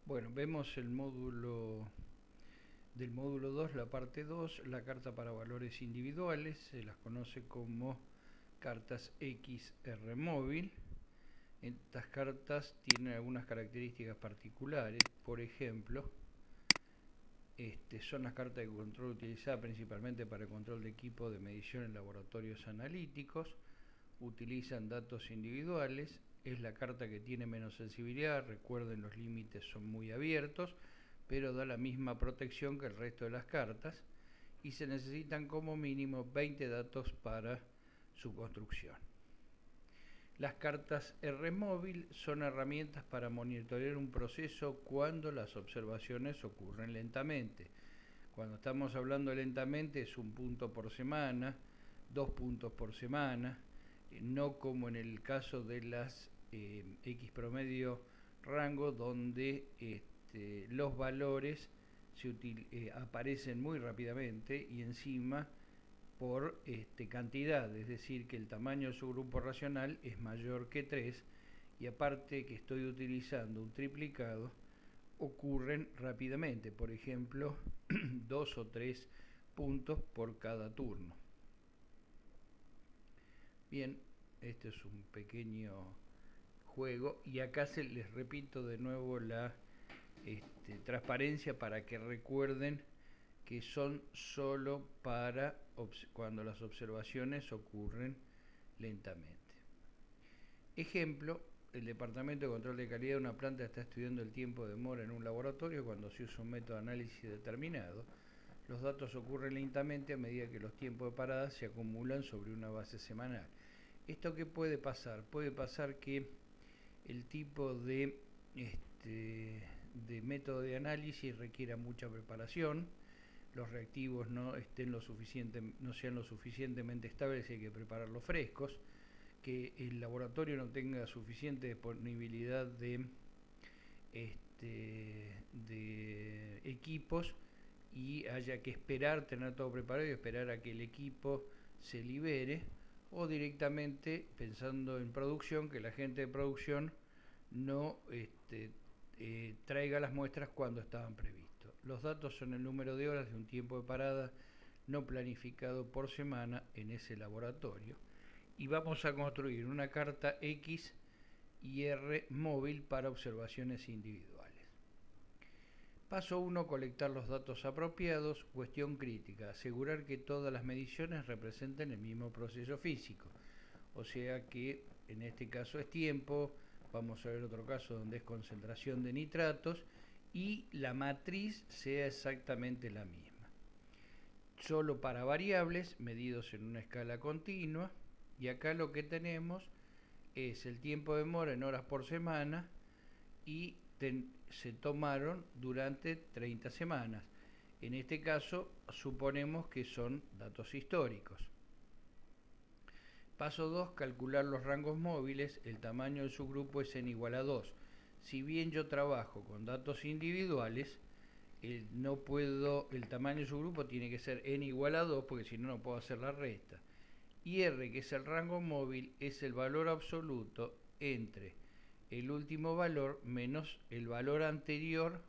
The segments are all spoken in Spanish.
Bueno, vemos el módulo del módulo 2, la parte 2, la carta para valores individuales, se las conoce como cartas XR móvil. Estas cartas tienen algunas características particulares, por ejemplo, son las cartas de control utilizadas principalmente para el control de equipo de medición en laboratorios analíticos, utilizan datos individuales, es la carta que tiene menos sensibilidad, recuerden los límites son muy abiertos, pero da la misma protección que el resto de las cartas y se necesitan como mínimo 20 datos para su construcción. Las cartas R-Móvil son herramientas para monitorear un proceso cuando las observaciones ocurren lentamente. Cuando estamos hablando lentamente es un punto por semana, 2 puntos por semana, no como en el caso de las X promedio rango, donde los valores aparecen muy rápidamente y encima por cantidad, es decir, que el tamaño de su grupo racional es mayor que 3 y aparte que estoy utilizando un triplicado, ocurren rápidamente, por ejemplo, 2 o 3 puntos por cada turno. Bien, este es un pequeño juego y acá les repito de nuevo la transparencia para que recuerden que son solo para cuando las observaciones ocurren lentamente. Ejemplo, el Departamento de Control de Calidad de una planta está estudiando el tiempo de demora en un laboratorio cuando se usa un método de análisis determinado. Los datos ocurren lentamente a medida que los tiempos de parada se acumulan sobre una base semanal. ¿Esto qué puede pasar? Puede pasar que el tipo de método de análisis requiera mucha preparación, los reactivos no sean lo suficientemente estables y hay que prepararlos frescos, que el laboratorio no tenga suficiente disponibilidad de equipos y haya que esperar, tener todo preparado y esperar a que el equipo se libere, o directamente pensando en producción, que la gente de producción no traiga las muestras cuando estaban previstos. Los datos son el número de horas de un tiempo de parada no planificado por semana en ese laboratorio. Y vamos a construir una carta X y R móvil para observaciones individuales. Paso 1. Colectar los datos apropiados. Cuestión crítica. Asegurar que todas las mediciones representen el mismo proceso físico. O sea que en este caso es tiempo. Vamos a ver otro caso donde es concentración de nitratos y la matriz sea exactamente la misma. Solo para variables medidos en una escala continua. Y acá lo que tenemos es el tiempo de demora en horas por semana y se tomaron durante 30 semanas. En este caso suponemos que son datos históricos. Paso 2. Calcular los rangos móviles. El tamaño del subgrupo es n igual a 2. Si bien yo trabajo con datos individuales, el tamaño del subgrupo tiene que ser n igual a 2 porque si no, no puedo hacer la resta. Y R, que es el rango móvil, es el valor absoluto entre el último valor menos el valor anterior,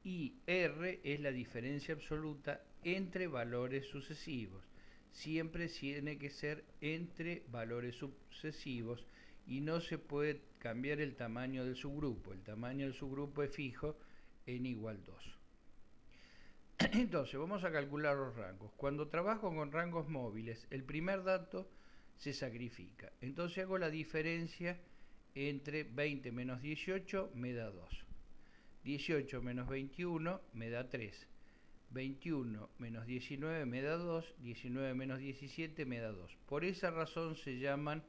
y R es la diferencia absoluta entre valores sucesivos. Siempre tiene que ser entre valores sucesivos y no se puede cambiar el tamaño del subgrupo. El tamaño del subgrupo es fijo, n igual 2. Entonces, vamos a calcular los rangos. Cuando trabajo con rangos móviles, el primer dato se sacrifica. Entonces hago la diferencia entre 20 menos 18 me da 2. 18 menos 21 me da 3. 21 menos 19 me da 2. 19 menos 17 me da 2. Por esa razón se llaman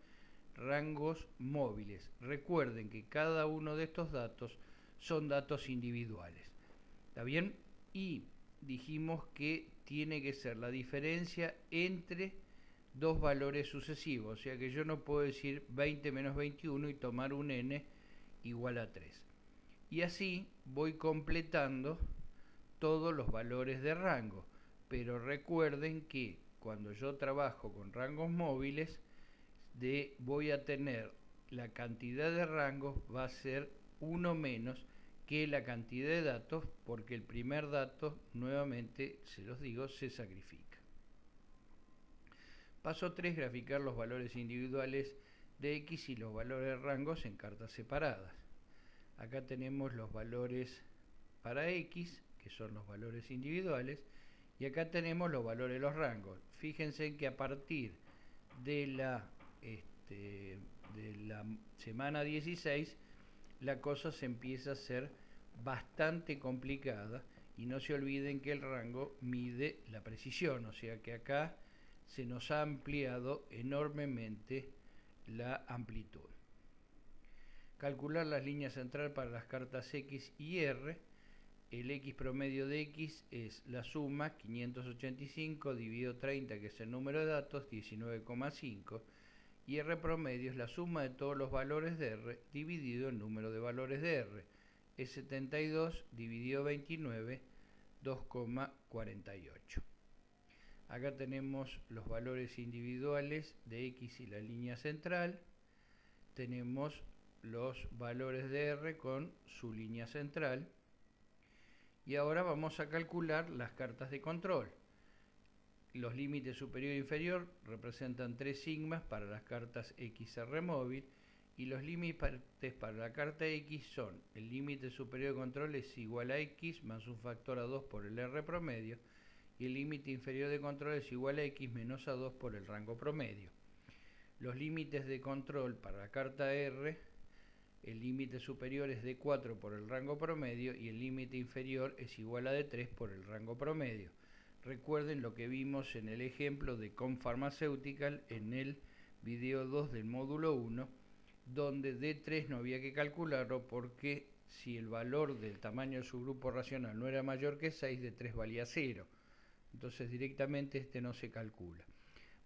rangos móviles. Recuerden que cada uno de estos datos son datos individuales. ¿Está bien? Y dijimos que tiene que ser la diferencia entre dos valores sucesivos, o sea que yo no puedo decir 20 menos 21 y tomar un n igual a 3. Y así voy completando todos los valores de rango, pero recuerden que cuando yo trabajo con rangos móviles, voy a tener la cantidad de rangos va a ser 1 menos que la cantidad de datos, porque el primer dato, nuevamente se los digo, se sacrifica. Paso 3, graficar los valores individuales de X y los valores de rangos en cartas separadas. Acá tenemos los valores para X, que son los valores individuales, y acá tenemos los valores de los rangos. Fíjense que a partir de la semana 16, la cosa se empieza a hacer bastante complicada, y no se olviden que el rango mide la precisión, o sea que acá se nos ha ampliado enormemente la amplitud. Calcular las líneas centrales para las cartas X y R. El X promedio de X es la suma 585 dividido 30, que es el número de datos, 19,5, y R promedio es la suma de todos los valores de R dividido el número de valores de R, es 72 dividido 29, 2,48. Acá tenemos los valores individuales de X y la línea central. Tenemos los valores de R con su línea central. Y ahora vamos a calcular las cartas de control. Los límites superior e inferior representan 3 sigmas para las cartas XR móvil, y los límites para la carta X son: el límite superior de control es igual a X más un factor a 2 por el R promedio, y el límite inferior de control es igual a X menos a 2 por el rango promedio. Los límites de control para la carta R: el límite superior es de 4 por el rango promedio y el límite inferior es igual a de 3 por el rango promedio. Recuerden lo que vimos en el ejemplo de Con Pharmaceutical en el video 2 del módulo 1, donde D3 no había que calcularlo porque si el valor del tamaño del subgrupo racional no era mayor que 6, D3 valía 0. Entonces directamente este no se calcula.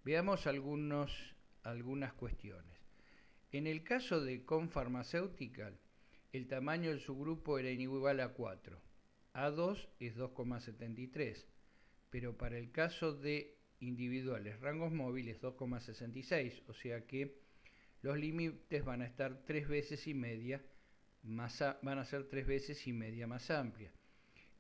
Veamos algunas cuestiones. En el caso de Con Pharmaceutical, el tamaño del subgrupo era igual a 4. A2 es 2,73. Pero para el caso de individuales rangos móviles 2,66. O sea que los límites van a estar 3 veces y media van a ser 3 veces y media más amplias.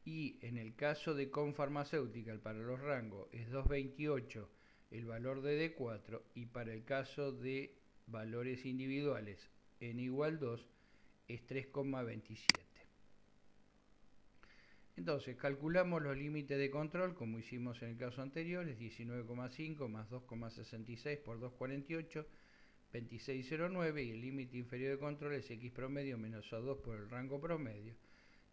Y en el caso de Con Pharmaceutical, para los rangos es 2,28 el valor de D4, y para el caso de valores individuales n igual 2 es 3,27. Entonces calculamos los límites de control como hicimos en el caso anterior, es 19,5 más 2,66 por 2,48, 26,09, y el límite inferior de control es X promedio menos A2 por el rango promedio,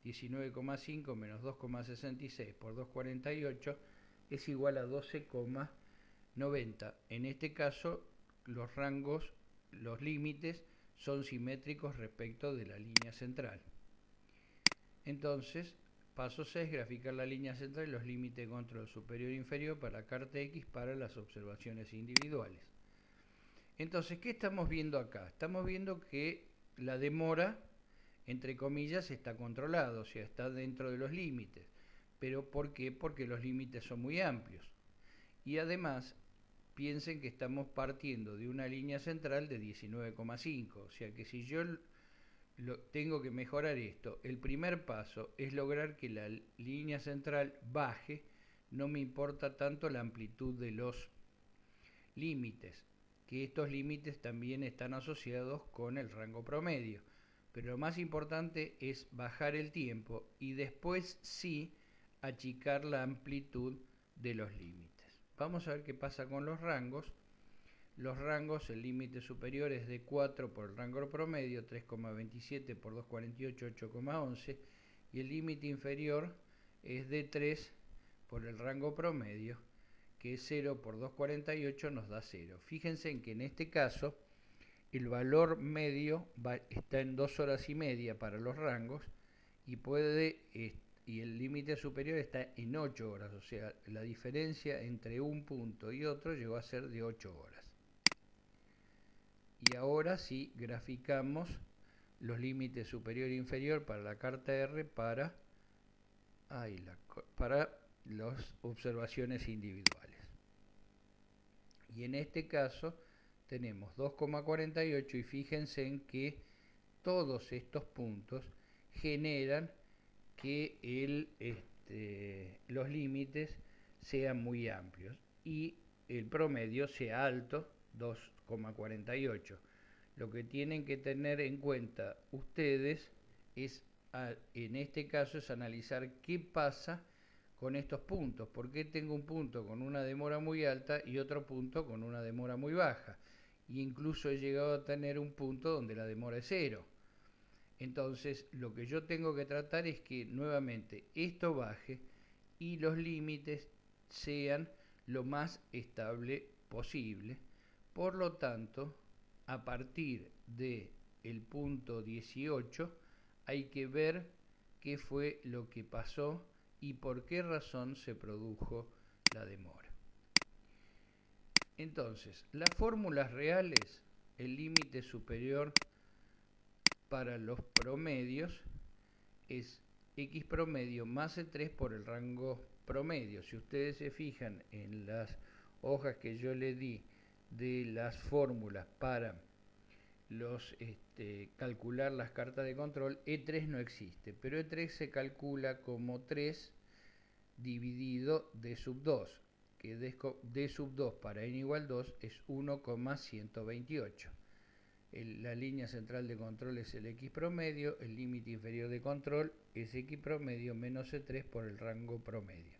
19,5 menos 2,66 por 2,48 es igual a 12,90. En este caso los límites son simétricos respecto de la línea central. Entonces, paso 6, graficar la línea central y los límites de control superior e inferior para la carta X para las observaciones individuales. Entonces, ¿qué estamos viendo acá? Estamos viendo que la demora, entre comillas, está controlada, o sea, está dentro de los límites. ¿Pero por qué? Porque los límites son muy amplios. Y además, piensen que estamos partiendo de una línea central de 19,5, o sea que si yo tengo que mejorar esto, el primer paso es lograr que la línea central baje, no me importa tanto la amplitud de los límites, que estos límites también están asociados con el rango promedio, pero lo más importante es bajar el tiempo y después sí achicar la amplitud de los límites. Vamos a ver qué pasa con los rangos. Los rangos, el límite superior es de 4 por el rango promedio, 3,27 por 2,48, 8,11, y el límite inferior es de 3 por el rango promedio, que es 0 por 2,48 nos da 0. Fíjense en que en este caso el valor medio está en 2 horas y media para los rangos y el límite superior está en 8 horas, o sea, la diferencia entre un punto y otro llegó a ser de 8 horas. Y ahora sí graficamos los límites superior e inferior para la carta R para las observaciones individuales. Y en este caso tenemos 2,48 y fíjense en que todos estos puntos generan que los límites sean muy amplios y el promedio sea alto, 2,48. Lo que tienen que tener en cuenta ustedes es, en este caso, es analizar qué pasa con estos puntos. ¿Por qué tengo un punto con una demora muy alta y otro punto con una demora muy baja? Y incluso he llegado a tener un punto donde la demora es cero. Entonces, lo que yo tengo que tratar es que nuevamente esto baje y los límites sean lo más estable posible. Por lo tanto, a partir de el punto 18 hay que ver qué fue lo que pasó y por qué razón se produjo la demora. Entonces, las fórmulas reales, el límite superior para los promedios es x promedio más E3 por el rango promedio. Si ustedes se fijan en las hojas que yo le di de las fórmulas para calcular las cartas de control, E3 no existe, pero E3 se calcula como 3 dividido D sub 2, que D sub 2 para n igual 2 es 1,128. La línea central de control es el x promedio, el límite inferior de control es x promedio menos E3 por el rango promedio.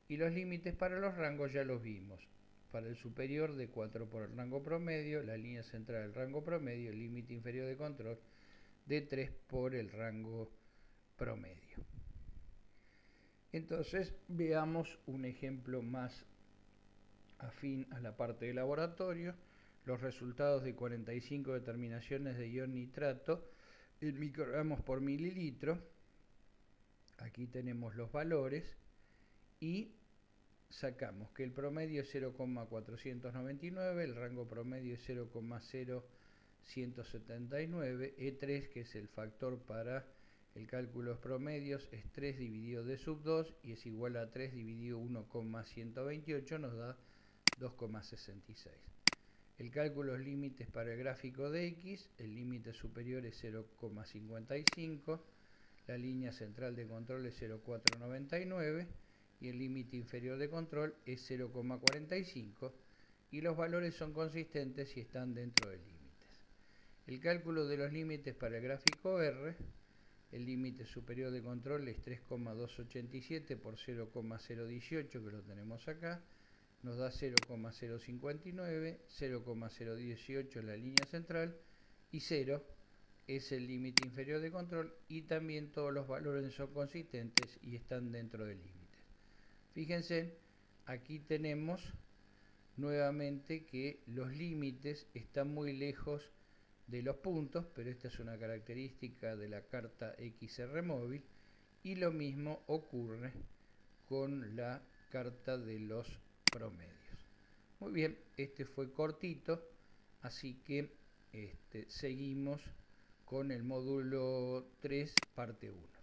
Y los límites para los rangos ya los vimos. Para el superior, de 4 por el rango promedio, la línea central del rango promedio, el límite inferior de control, de 3 por el rango promedio. Entonces, veamos un ejemplo más afín a la parte de laboratorio. Los resultados de 45 determinaciones de ion nitrato en microgramos por mililitro. Aquí tenemos los valores y sacamos que el promedio es 0,499, el rango promedio es 0,0179, E3, que es el factor para el cálculo de los promedios, es 3 dividido D sub 2 y es igual a 3 dividido 1,128, nos da 2,66. El cálculo de los límites para el gráfico de X, el límite superior es 0,55, la línea central de control es 0,499 y el límite inferior de control es 0,45 y los valores son consistentes y están dentro de límites. El cálculo de los límites para el gráfico R, el límite superior de control es 3,287 por 0,018, que lo tenemos acá, nos da 0,059, 0,018 en la línea central y 0 es el límite inferior de control y también todos los valores son consistentes y están dentro de límites. Fíjense, aquí tenemos nuevamente que los límites están muy lejos de los puntos, pero esta es una característica de la carta XR móvil y lo mismo ocurre con la carta de los promedios. Muy bien, este fue cortito, así que seguimos con el módulo 3, parte 1.